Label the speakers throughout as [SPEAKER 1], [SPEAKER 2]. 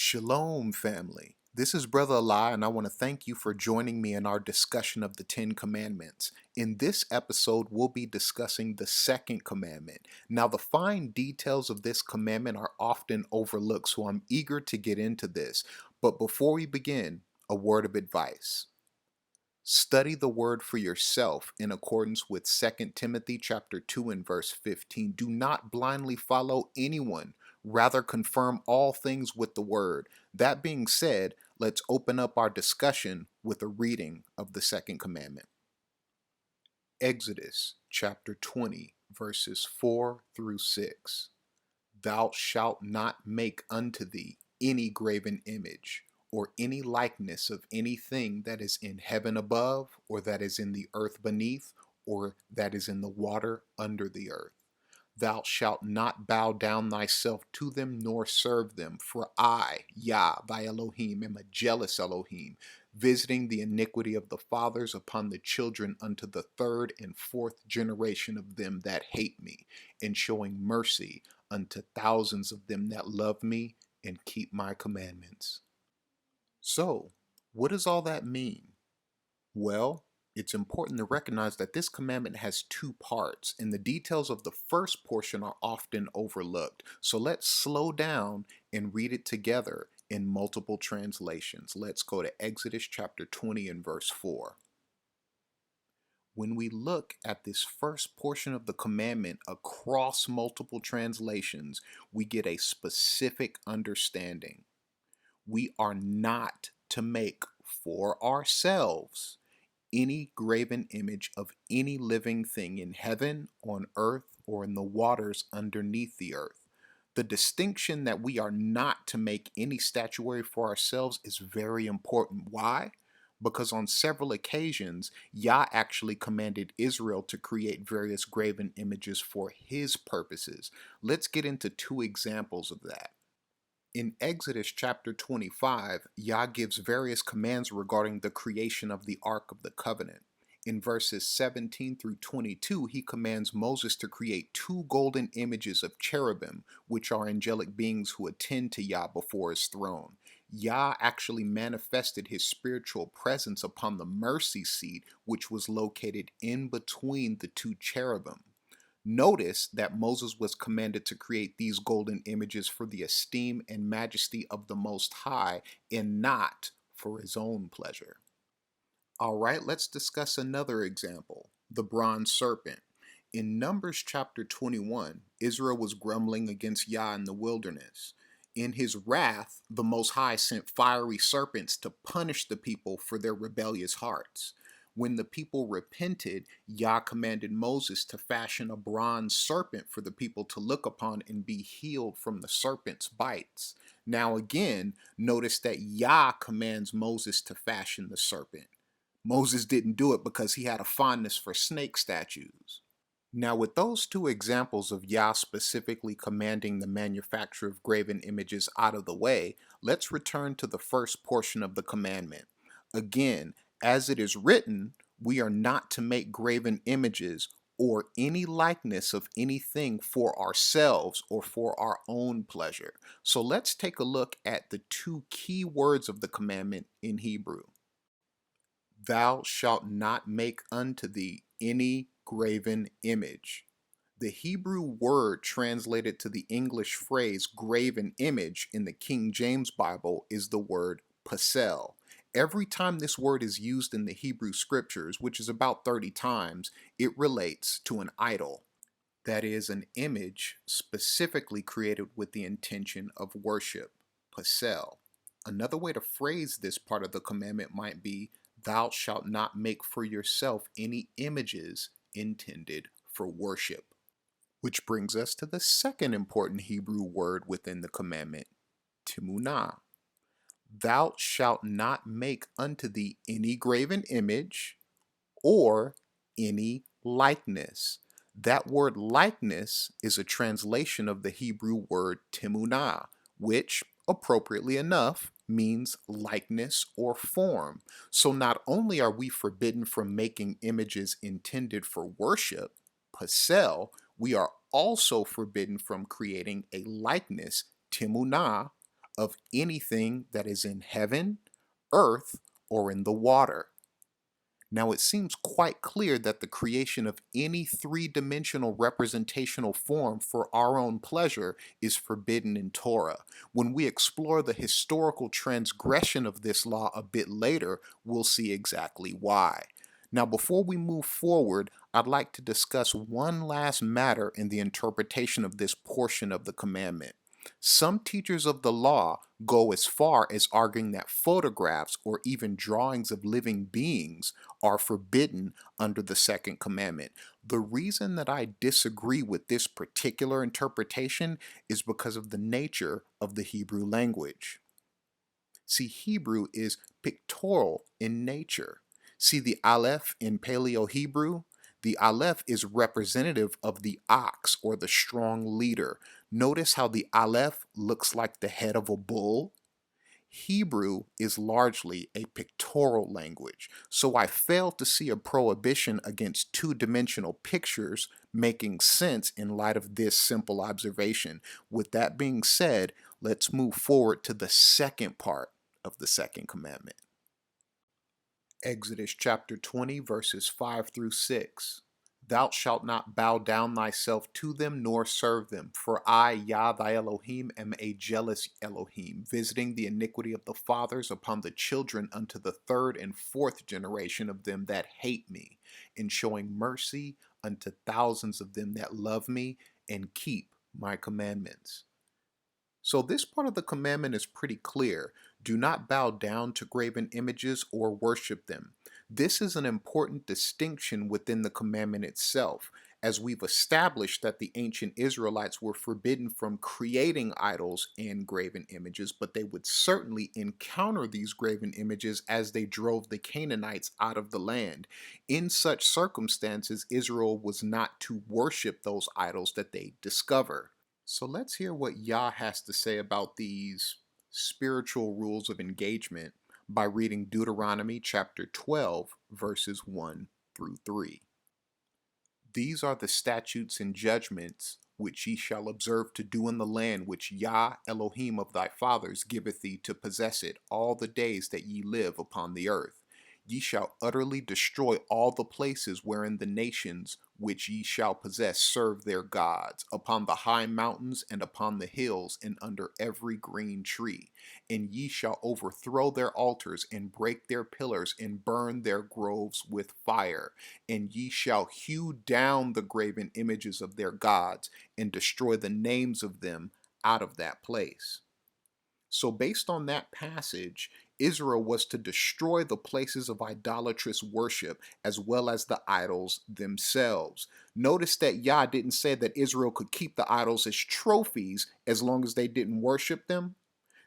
[SPEAKER 1] Shalom, family. This is Brother Ali, and I want to thank you for joining me in our discussion of the Ten Commandments. In this episode, we'll be discussing the second commandment. Now, the fine details of this commandment are often overlooked, so I'm eager to get into this. But before we begin, a word of advice. Study the word for yourself in accordance with 2 Timothy chapter 2 and verse 15. Do not blindly follow anyone. Rather confirm all things with the word. That being said, let's open up our discussion with a reading of the second commandment. Exodus chapter 20 verses 4 through 6. Thou shalt not make unto thee any graven image, or any likeness of anything that is in heaven above, or that is in the earth beneath, or that is in the water under the earth. Thou shalt not bow down thyself to them, nor serve them. For I, Yah, thy Elohim, am a jealous Elohim, visiting the iniquity of the fathers upon the children unto the third and fourth generation of them that hate me, and showing mercy unto thousands of them that love me and keep my commandments. So, what does all that mean? Well, it's important to recognize that this commandment has two parts, and the details of the first portion are often overlooked. So let's slow down and read it together in multiple translations. Let's go to Exodus chapter 20 and verse 4. When we look at this first portion of the commandment across multiple translations, we get a specific understanding. We are not to make for ourselves any graven image of any living thing in heaven, on earth, or in the waters underneath the earth. The distinction that we are not to make any statuary for ourselves is very important. Why? Because on several occasions, Yah actually commanded Israel to create various graven images for his purposes. Let's get into two examples of that. In Exodus chapter 25, Yah gives various commands regarding the creation of the Ark of the Covenant. In verses 17 through 22, he commands Moses to create two golden images of cherubim, which are angelic beings who attend to Yah before his throne. Yah actually manifested his spiritual presence upon the mercy seat, which was located in between the two cherubim. Notice that Moses was commanded to create these golden images for the esteem and majesty of the Most High and not for his own pleasure. All right, let's discuss another example, the bronze serpent. In Numbers chapter 21, Israel was grumbling against Yah in the wilderness. In his wrath, the Most High sent fiery serpents to punish the people for their rebellious hearts. When the people repented, Yah commanded Moses to fashion a bronze serpent for the people to look upon and be healed from the serpent's bites. Now again, notice that Yah commands Moses to fashion the serpent. Moses didn't do it because he had a fondness for snake statues. Now, with those two examples of Yah specifically commanding the manufacture of graven images out of the way, let's return to the first portion of the commandment. Again, as it is written, we are not to make graven images or any likeness of anything for ourselves or for our own pleasure. So let's take a look at the two key words of the commandment in Hebrew. Thou shalt not make unto thee any graven image. The Hebrew word translated to the English phrase graven image in the King James Bible is the word pasel. Every time this word is used in the Hebrew scriptures, which is about 30 times, it relates to an idol. That is, an image specifically created with the intention of worship, pasel. Another way to phrase this part of the commandment might be, thou shalt not make for yourself any images intended for worship. Which brings us to the second important Hebrew word within the commandment, timunah. Thou shalt not make unto thee any graven image or any likeness. That word likeness is a translation of the Hebrew word timunah, which, appropriately enough, means likeness or form. So not only are we forbidden from making images intended for worship, pasel, we are also forbidden from creating a likeness, timunah, of anything that is in heaven, earth, or in the water. Now, it seems quite clear that the creation of any three-dimensional representational form for our own pleasure is forbidden in Torah. When we explore the historical transgression of this law a bit later, we'll see exactly why. Now, before we move forward, I'd like to discuss one last matter in the interpretation of this portion of the commandment. Some teachers of the law go as far as arguing that photographs or even drawings of living beings are forbidden under the second commandment. The reason that I disagree with this particular interpretation is because of the nature of the Hebrew language. See, Hebrew is pictorial in nature. See the Aleph in Paleo Hebrew? The Aleph is representative of the ox or the strong leader. Notice how the Aleph looks like the head of a bull? Hebrew is largely a pictorial language, so I fail to see a prohibition against two-dimensional pictures making sense in light of this simple observation. With that being said, let's move forward to the second part of the second commandment. Exodus chapter 20, verses 5 through 6. Thou shalt not bow down thyself to them, nor serve them. For I, Yah thy Elohim, am a jealous Elohim, visiting the iniquity of the fathers upon the children unto the third and fourth generation of them that hate me, and showing mercy unto thousands of them that love me and keep my commandments. So this part of the commandment is pretty clear. Do not bow down to graven images or worship them. This is an important distinction within the commandment itself, as we've established that the ancient Israelites were forbidden from creating idols and graven images, but they would certainly encounter these graven images as they drove the Canaanites out of the land. In such circumstances, Israel was not to worship those idols that they discover. So let's hear what Yah has to say about these spiritual rules of engagement by reading Deuteronomy chapter 12, verses 1 through 3. These are the statutes and judgments which ye shall observe to do in the land which Yah Elohim of thy fathers giveth thee to possess it all the days that ye live upon the earth. Ye shall utterly destroy all the places wherein the nations which ye shall possess serve their gods, upon the high mountains and upon the hills and under every green tree. And ye shall overthrow their altars and break their pillars and burn their groves with fire. And ye shall hew down the graven images of their gods and destroy the names of them out of that place. So based on that passage, Israel was to destroy the places of idolatrous worship as well as the idols themselves. Notice that Yah didn't say that Israel could keep the idols as trophies as long as they didn't worship them.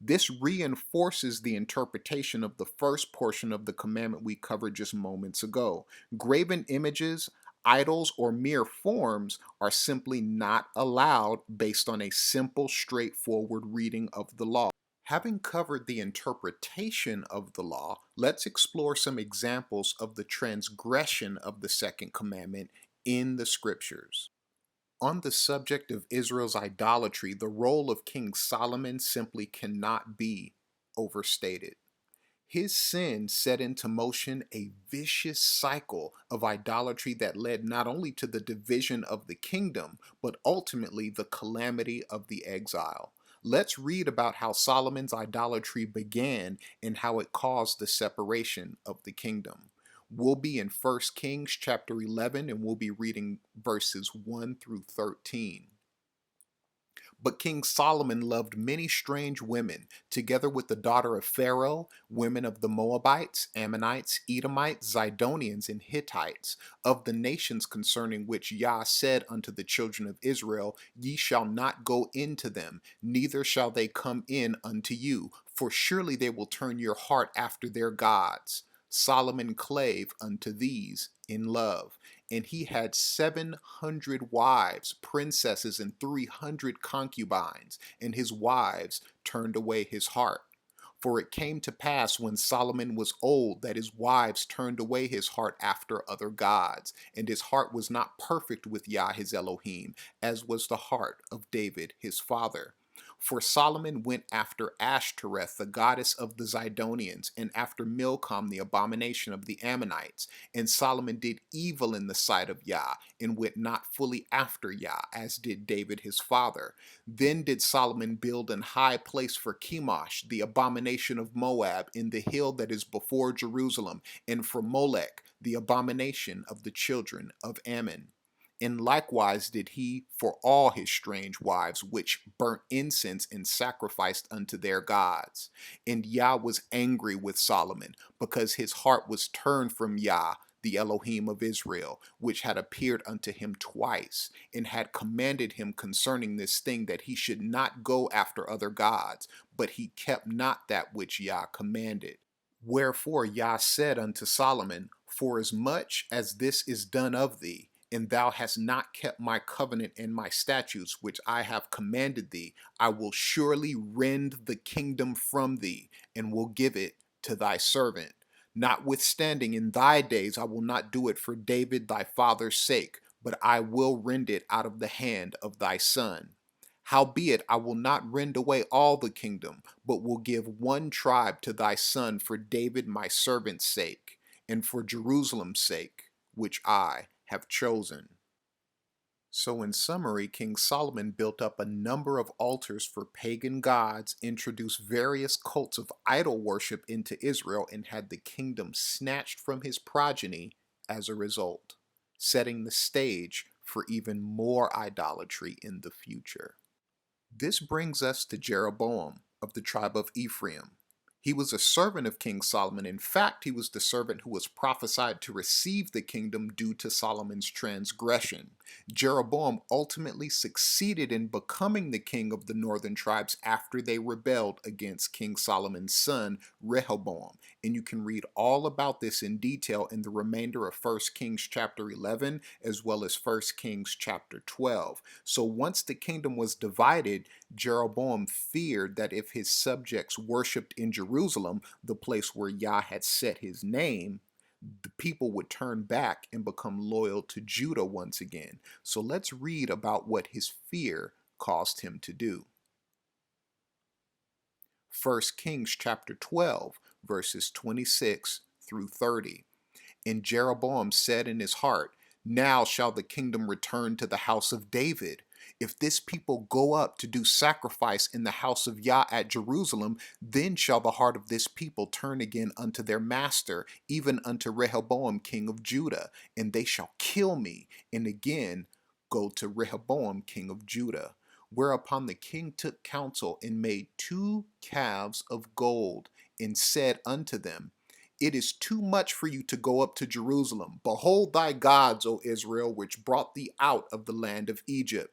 [SPEAKER 1] This reinforces the interpretation of the first portion of the commandment we covered just moments ago. Graven images, idols, or mere forms are simply not allowed based on a simple, straightforward reading of the law. Having covered the interpretation of the law, let's explore some examples of the transgression of the second commandment in the scriptures. On the subject of Israel's idolatry, the role of King Solomon simply cannot be overstated. His sin set into motion a vicious cycle of idolatry that led not only to the division of the kingdom, but ultimately the calamity of the exile. Let's read about how Solomon's idolatry began and how it caused the separation of the kingdom. We'll be in 1 Kings chapter 11 and we'll be reading verses 1 through 13. But King Solomon loved many strange women, together with the daughter of Pharaoh, women of the Moabites, Ammonites, Edomites, Zidonians, and Hittites, of the nations concerning which Yah said unto the children of Israel, Ye shall not go into them, neither shall they come in unto you, for surely they will turn your heart after their gods. Solomon clave unto these in love. And he had 700 wives, princesses, and 300 concubines, and his wives turned away his heart. For it came to pass when Solomon was old that his wives turned away his heart after other gods, and his heart was not perfect with Yah his Elohim, as was the heart of David his father. For Solomon went after Ashtoreth, the goddess of the Zidonians, and after Milcom, the abomination of the Ammonites. And Solomon did evil in the sight of Yah, and went not fully after Yah, as did David his father. Then did Solomon build an high place for Chemosh, the abomination of Moab, in the hill that is before Jerusalem, and for Molech, the abomination of the children of Ammon. And likewise did he for all his strange wives, which burnt incense and sacrificed unto their gods. And Yah was angry with Solomon, because his heart was turned from Yah, the Elohim of Israel, which had appeared unto him twice, and had commanded him concerning this thing, that he should not go after other gods, but he kept not that which Yah commanded. Wherefore Yah said unto Solomon, Forasmuch as this is done of thee, and thou hast not kept my covenant and my statutes which I have commanded thee, I will surely rend the kingdom from thee, and will give it to thy servant. Notwithstanding, in thy days I will not do it for David thy father's sake, but I will rend it out of the hand of thy son. Howbeit, I will not rend away all the kingdom, but will give one tribe to thy son for David my servant's sake, and for Jerusalem's sake, which I have chosen. So in summary, King Solomon built up a number of altars for pagan gods, introduced various cults of idol worship into Israel, and had the kingdom snatched from his progeny as a result, setting the stage for even more idolatry in the future. This brings us to Jeroboam of the tribe of Ephraim. He was a servant of King Solomon. In fact, he was the servant who was prophesied to receive the kingdom due to Solomon's transgression. Jeroboam ultimately succeeded in becoming the king of the northern tribes after they rebelled against King Solomon's son, Rehoboam. And you can read all about this in detail in the remainder of 1 Kings chapter 11 as well as 1 Kings chapter 12. So once the kingdom was divided, Jeroboam feared that if his subjects worshipped in Jerusalem, the place where Yah had set his name, the people would turn back and become loyal to Judah once again. So let's read about what his fear caused him to do. 1 Kings chapter 12, verses 26 through 30. And Jeroboam said in his heart, Now shall the kingdom return to the house of David. If this people go up to do sacrifice in the house of Yah at Jerusalem, then shall the heart of this people turn again unto their master, even unto Rehoboam king of Judah, and they shall kill me, and again go to Rehoboam king of Judah. Whereupon the king took counsel and made 2 calves of gold, and said unto them, It is too much for you to go up to Jerusalem. Behold thy gods, O Israel, which brought thee out of the land of Egypt.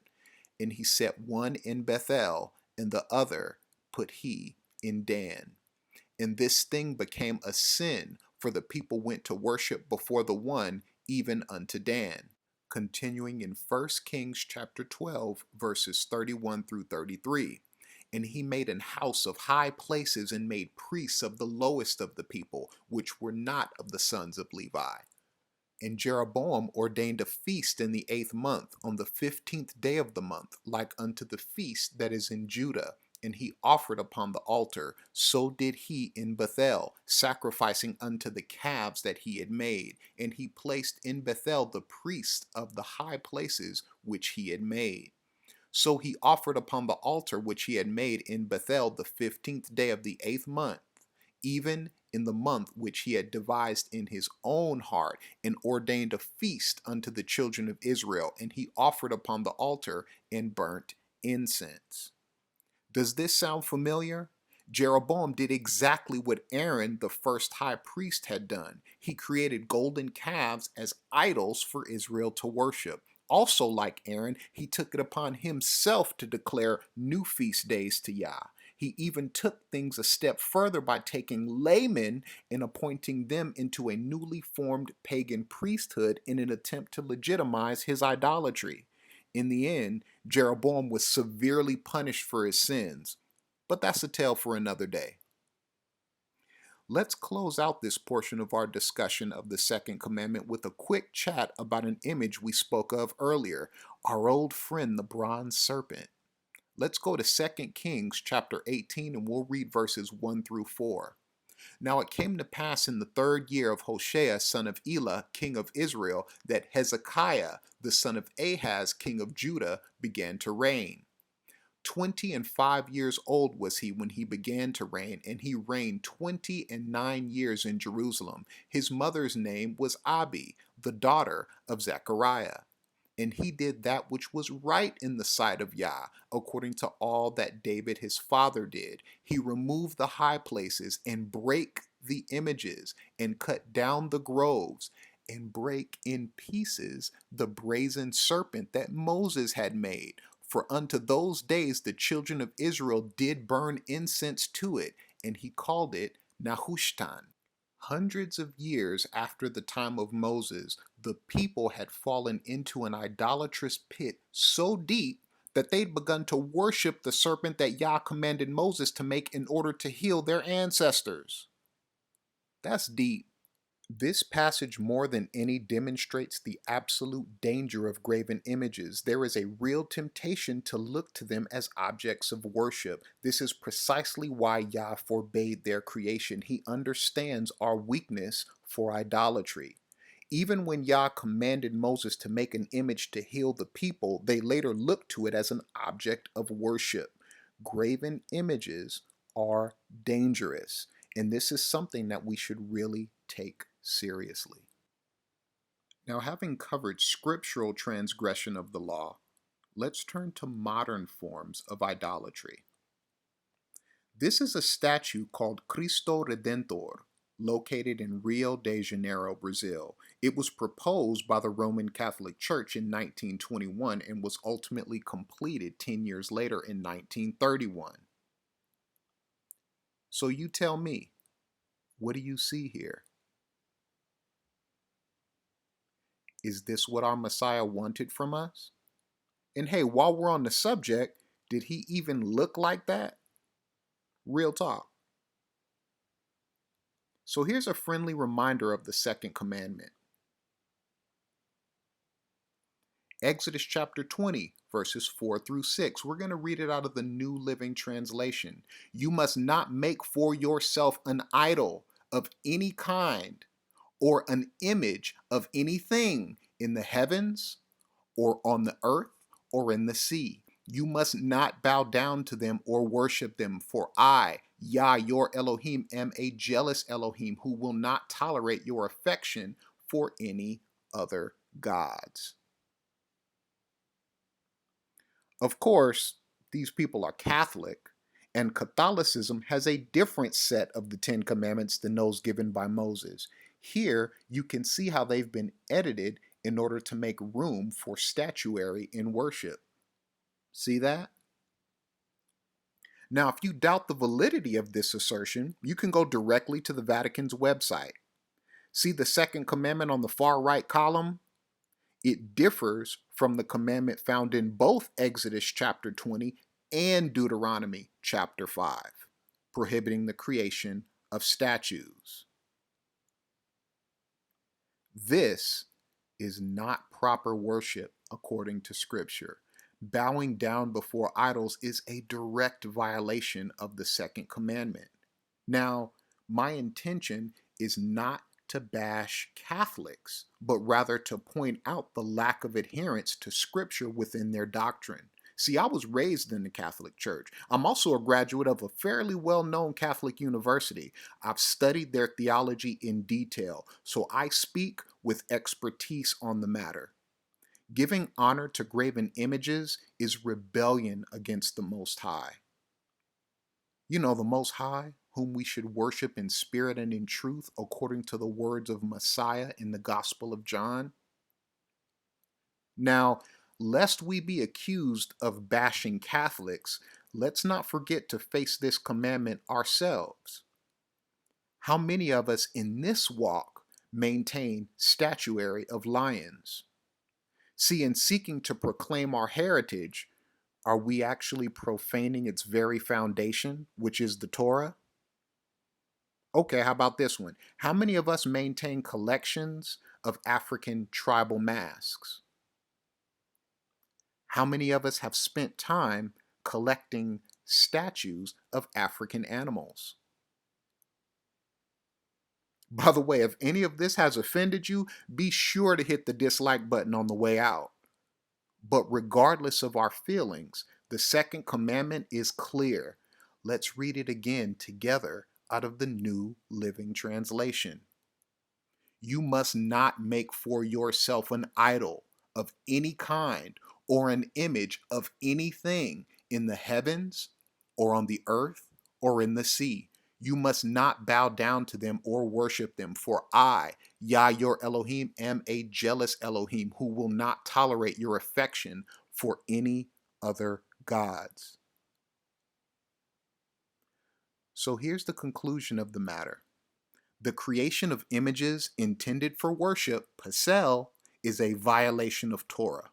[SPEAKER 1] And he set one in Bethel, and the other put he in Dan. And this thing became a sin, for the people went to worship before the one, even unto Dan. Continuing in 1 Kings chapter 12, verses 31 through 33. And he made an house of high places, and made priests of the lowest of the people, which were not of the sons of Levi. And Jeroboam ordained a feast in the 8th month, on the 15th day of the month, like unto the feast that is in Judah. And he offered upon the altar. So did he in Bethel, sacrificing unto the calves that he had made. And he placed in Bethel the priests of the high places which he had made. So he offered upon the altar which he had made in Bethel the 15th day of the 8th month, even in the month which he had devised in his own heart, and ordained a feast unto the children of Israel, and he offered upon the altar and burnt incense. Does this sound familiar? Jeroboam did exactly what Aaron, the first high priest, had done. He created golden calves as idols for Israel to worship. Also, like Aaron, he took it upon himself to declare new feast days to Yah. He even took things a step further by taking laymen and appointing them into a newly formed pagan priesthood in an attempt to legitimize his idolatry. In the end, Jeroboam was severely punished for his sins. But that's a tale for another day. Let's close out this portion of our discussion of the second commandment with a quick chat about an image we spoke of earlier, our old friend the bronze serpent. Let's go to 2 Kings chapter 18 and we'll read verses 1 through 4. Now it came to pass in the 3rd year of Hoshea son of Elah, king of Israel, that Hezekiah the son of Ahaz, king of Judah, began to reign. 25 years old was he when he began to reign, and he reigned 29 years in Jerusalem. His mother's name was Abi, the daughter of Zechariah. And he did that which was right in the sight of Yah, according to all that David his father did. He removed the high places, and brake the images, and cut down the groves, and brake in pieces the brazen serpent that Moses had made. For unto those days the children of Israel did burn incense to it, and he called it Nehushtan. Hundreds of years after the time of Moses, the people had fallen into an idolatrous pit so deep that they'd begun to worship the serpent that Yah commanded Moses to make in order to heal their ancestors. That's deep. This passage more than any demonstrates the absolute danger of graven images. There is a real temptation to look to them as objects of worship. This is precisely why Yah forbade their creation. He understands our weakness for idolatry. Even when Yah commanded Moses to make an image to heal the people, they later looked to it as an object of worship. Graven images are dangerous, and this is something that we should really take seriously. Now, having covered scriptural transgression of the law, let's turn to modern forms of idolatry. This is a statue called Cristo Redentor, located in Rio de Janeiro, Brazil. It was proposed by the Roman Catholic Church in 1921 and was ultimately completed 10 years later in 1931. So you tell me, what do you see here? Is this what our Messiah wanted from us? And hey, while we're on the subject, did he even look like that? Real talk. So here's a friendly reminder of the 2nd commandment. Exodus chapter 20, verses 4 through 6. We're going to read it out of the New Living Translation. You must not make for yourself an idol of any kind, or an image of anything in the heavens, or on the earth, or in the sea. You must not bow down to them or worship them, for I, Yah, your Elohim, am a jealous Elohim who will not tolerate your affection for any other gods. Of course, these people are Catholic, and Catholicism has a different set of the 10 Commandments than those given by Moses. Here, you can see how they've been edited in order to make room for statuary in worship. See that? Now, if you doubt the validity of this assertion, you can go directly to the Vatican's website. See the 2nd commandment on the far right column? It differs from the commandment found in both Exodus chapter 20 and Deuteronomy chapter 5, prohibiting the creation of statues. This is not proper worship according to Scripture. Bowing down before idols is a direct violation of the 2nd commandment. Now, my intention is not to bash Catholics, but rather to point out the lack of adherence to Scripture within their doctrine. See, I was raised in the Catholic Church. I'm also a graduate of a fairly well-known Catholic university. I've studied their theology in detail, so I speak with expertise on the matter. Giving honor to graven images is rebellion against the Most High. You know, the Most High, whom we should worship in spirit and in truth, according to the words of Messiah in the Gospel of John. Now, lest we be accused of bashing Catholics, let's not forget to face this commandment ourselves. How many of us in this walk maintain statuary of lions? See, in seeking to proclaim our heritage, are we actually profaning its very foundation, which is the Torah? Okay, how about this one? How many of us maintain collections of African tribal masks? How many of us have spent time collecting statues of African animals. By the way, if any of this has offended you, be sure to hit the dislike button on the way out. But regardless of our feelings, the second commandment is clear. Let's read it again together out of the New Living Translation. You must not make for yourself an idol of any kind or an image of anything in the heavens or on the earth or in the sea. You must not bow down to them or worship them, for I, Yah your Elohim, am a jealous Elohim who will not tolerate your affection for any other gods. So here's the conclusion of the matter. The creation of images intended for worship, pasel, is a violation of Torah.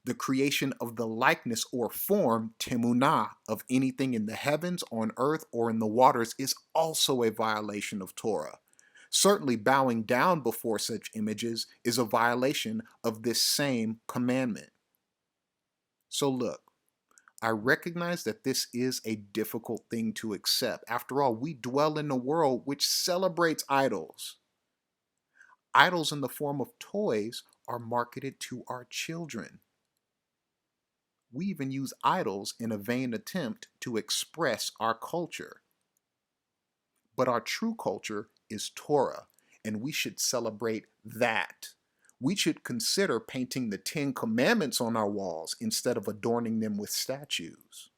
[SPEAKER 1] The creation of the likeness or form, temunah, of anything in the heavens, on earth, or in the waters is also a violation of Torah. Certainly bowing down before such images is a violation of this same commandment. So look, I recognize that this is a difficult thing to accept. After all, we dwell in a world which celebrates idols. Idols in the form of toys are marketed to our children. We even use idols in a vain attempt to express our culture. But our true culture is Torah, and we should celebrate that. We should consider painting the 10 Commandments on our walls instead of adorning them with statues.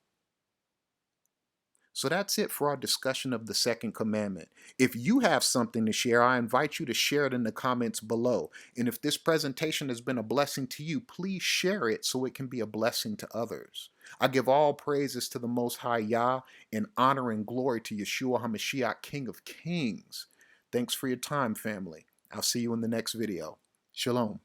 [SPEAKER 1] So that's it for our discussion of the second commandment. If you have something to share, I invite you to share it in the comments below. And if this presentation has been a blessing to you, please share it so it can be a blessing to others. I give all praises to the Most High Yah and honor and glory to Yeshua HaMashiach, King of Kings. Thanks for your time, family. I'll see you in the next video. Shalom.